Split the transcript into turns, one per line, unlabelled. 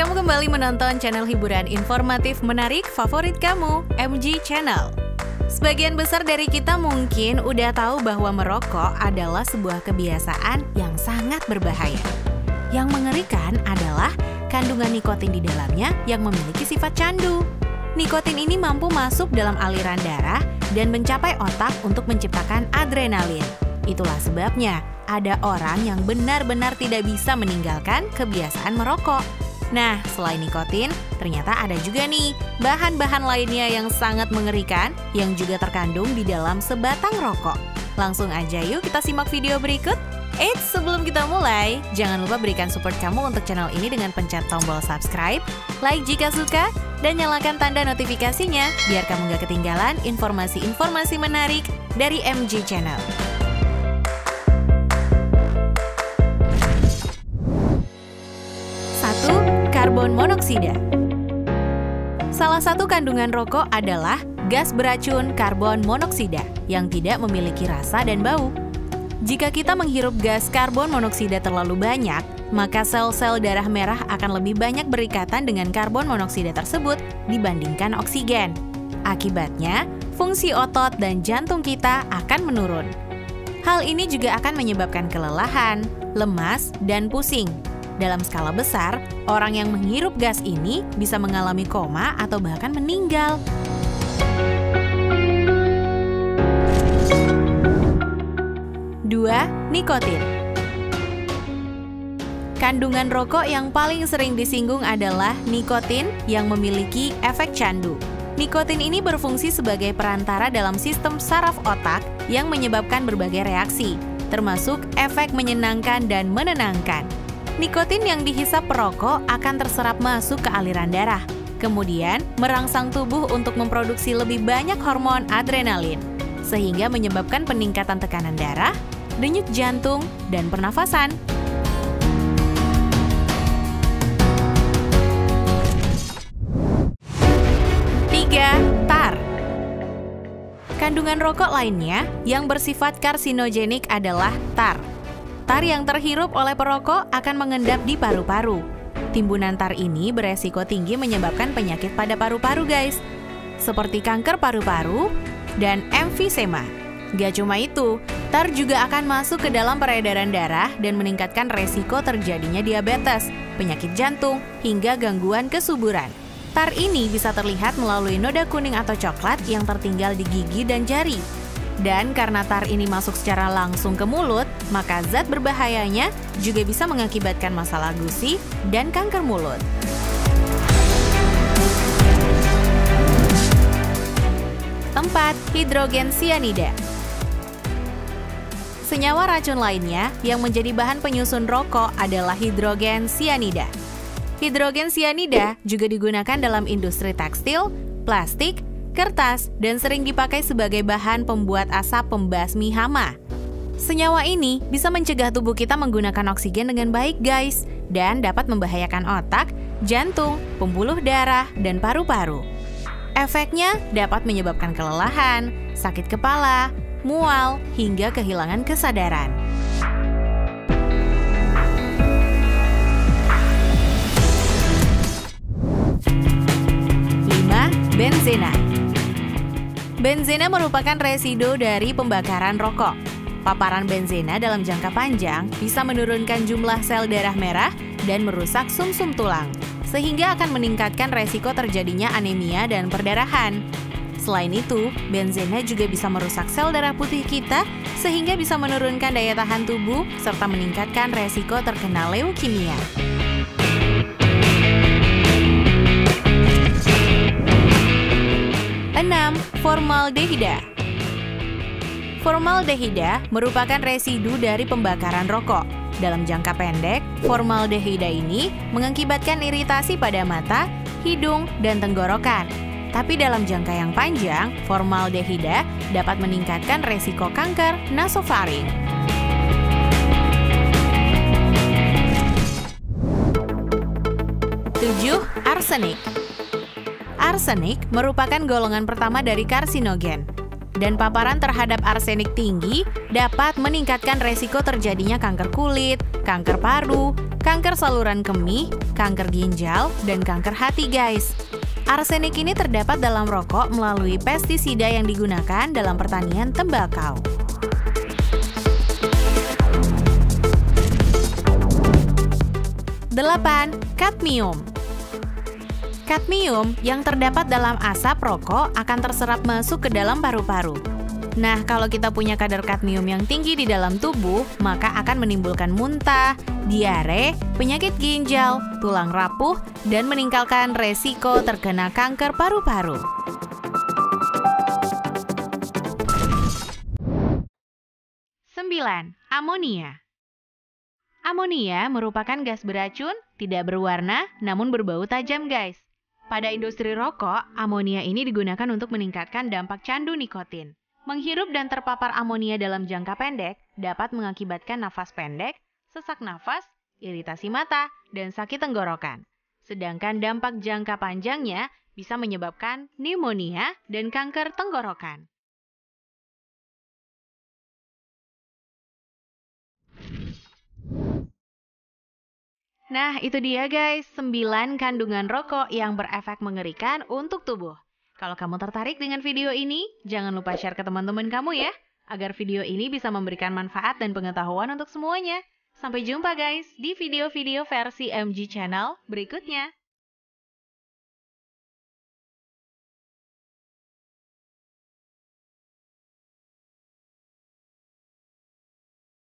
Kamu kembali menonton channel hiburan informatif menarik favorit kamu, MG Channel. Sebagian besar dari kita mungkin udah tahu bahwa merokok adalah sebuah kebiasaan yang sangat berbahaya. Yang mengerikan adalah kandungan nikotin di dalamnya yang memiliki sifat candu. Nikotin ini mampu masuk dalam aliran darah dan mencapai otak untuk menciptakan adrenalin. Itulah sebabnya ada orang yang benar-benar tidak bisa meninggalkan kebiasaan merokok. Nah, selain nikotin, ternyata ada juga nih bahan-bahan lainnya yang sangat mengerikan yang juga terkandung di dalam sebatang rokok. Langsung aja yuk kita simak video berikut. Eits, sebelum kita mulai, jangan lupa berikan support kamu untuk channel ini dengan pencet tombol subscribe, like jika suka, dan nyalakan tanda notifikasinya biar kamu gak ketinggalan informasi-informasi menarik dari MG Channel. Karbon monoksida. Salah satu kandungan rokok adalah gas beracun karbon monoksida yang tidak memiliki rasa dan bau. Jika kita menghirup gas karbon monoksida terlalu banyak, maka sel-sel darah merah akan lebih banyak berikatan dengan karbon monoksida tersebut dibandingkan oksigen. Akibatnya, fungsi otot dan jantung kita akan menurun. Hal ini juga akan menyebabkan kelelahan, lemas, dan pusing. Dalam skala besar, orang yang menghirup gas ini bisa mengalami koma atau bahkan meninggal. Dua, nikotin. Kandungan rokok yang paling sering disinggung adalah nikotin yang memiliki efek candu. Nikotin ini berfungsi sebagai perantara dalam sistem saraf otak yang menyebabkan berbagai reaksi, termasuk efek menyenangkan dan menenangkan. Nikotin yang dihisap perokok akan terserap masuk ke aliran darah, kemudian merangsang tubuh untuk memproduksi lebih banyak hormon adrenalin, sehingga menyebabkan peningkatan tekanan darah, denyut jantung, dan pernafasan. Tiga, tar. Kandungan rokok lainnya yang bersifat karsinogenik adalah tar. Tar yang terhirup oleh perokok akan mengendap di paru-paru. Timbunan tar ini beresiko tinggi menyebabkan penyakit pada paru-paru guys, seperti kanker paru-paru dan emfisema. Gak cuma itu, tar juga akan masuk ke dalam peredaran darah dan meningkatkan resiko terjadinya diabetes, penyakit jantung, hingga gangguan kesuburan. Tar ini bisa terlihat melalui noda kuning atau coklat yang tertinggal di gigi dan jari. Dan karena tar ini masuk secara langsung ke mulut, maka zat berbahayanya juga bisa mengakibatkan masalah gusi dan kanker mulut. Tempat hidrogen sianida. Senyawa racun lainnya yang menjadi bahan penyusun rokok adalah hidrogen sianida. Hidrogen sianida juga digunakan dalam industri tekstil, plastik, kertas, dan sering dipakai sebagai bahan pembuat asap pembasmi hama. Senyawa ini bisa mencegah tubuh kita menggunakan oksigen dengan baik guys, dan dapat membahayakan otak, jantung, pembuluh darah, dan paru-paru. Efeknya dapat menyebabkan kelelahan, sakit kepala, mual, hingga kehilangan kesadaran. 5. Benzena. Benzena merupakan residu dari pembakaran rokok. Paparan benzena dalam jangka panjang bisa menurunkan jumlah sel darah merah dan merusak sumsum tulang, sehingga akan meningkatkan resiko terjadinya anemia dan perdarahan. Selain itu, benzena juga bisa merusak sel darah putih kita, sehingga bisa menurunkan daya tahan tubuh serta meningkatkan resiko terkena leukemia. 6. Formaldehida. Formaldehida merupakan residu dari pembakaran rokok. Dalam jangka pendek, formaldehida ini mengakibatkan iritasi pada mata, hidung, dan tenggorokan. Tapi dalam jangka yang panjang, formaldehida dapat meningkatkan resiko kanker nasofaring. 7. Arsenik. Arsenik merupakan golongan pertama dari karsinogen, dan paparan terhadap arsenik tinggi dapat meningkatkan resiko terjadinya kanker kulit, kanker paru, kanker saluran kemih, kanker ginjal, dan kanker hati guys. Arsenik ini terdapat dalam rokok melalui pestisida yang digunakan dalam pertanian tembakau. 8. Kadmium. Kadmium yang terdapat dalam asap rokok akan terserap masuk ke dalam paru-paru. Nah, kalau kita punya kadar kadmium yang tinggi di dalam tubuh, maka akan menimbulkan muntah, diare, penyakit ginjal, tulang rapuh, dan meningkatkan resiko terkena kanker paru-paru. 9. Amonia. Amonia merupakan gas beracun, tidak berwarna, namun berbau tajam guys. Pada industri rokok, amonia ini digunakan untuk meningkatkan dampak candu nikotin. Menghirup dan terpapar amonia dalam jangka pendek dapat mengakibatkan nafas pendek, sesak nafas, iritasi mata, dan sakit tenggorokan. Sedangkan dampak jangka panjangnya bisa menyebabkan pneumonia dan kanker tenggorokan. Nah, itu dia guys, 9 kandungan rokok yang berefek mengerikan untuk tubuh. Kalau kamu tertarik dengan video ini, jangan lupa share ke teman-teman kamu ya, agar video ini bisa memberikan manfaat dan pengetahuan untuk semuanya. Sampai jumpa guys di video-video versi MG Channel berikutnya.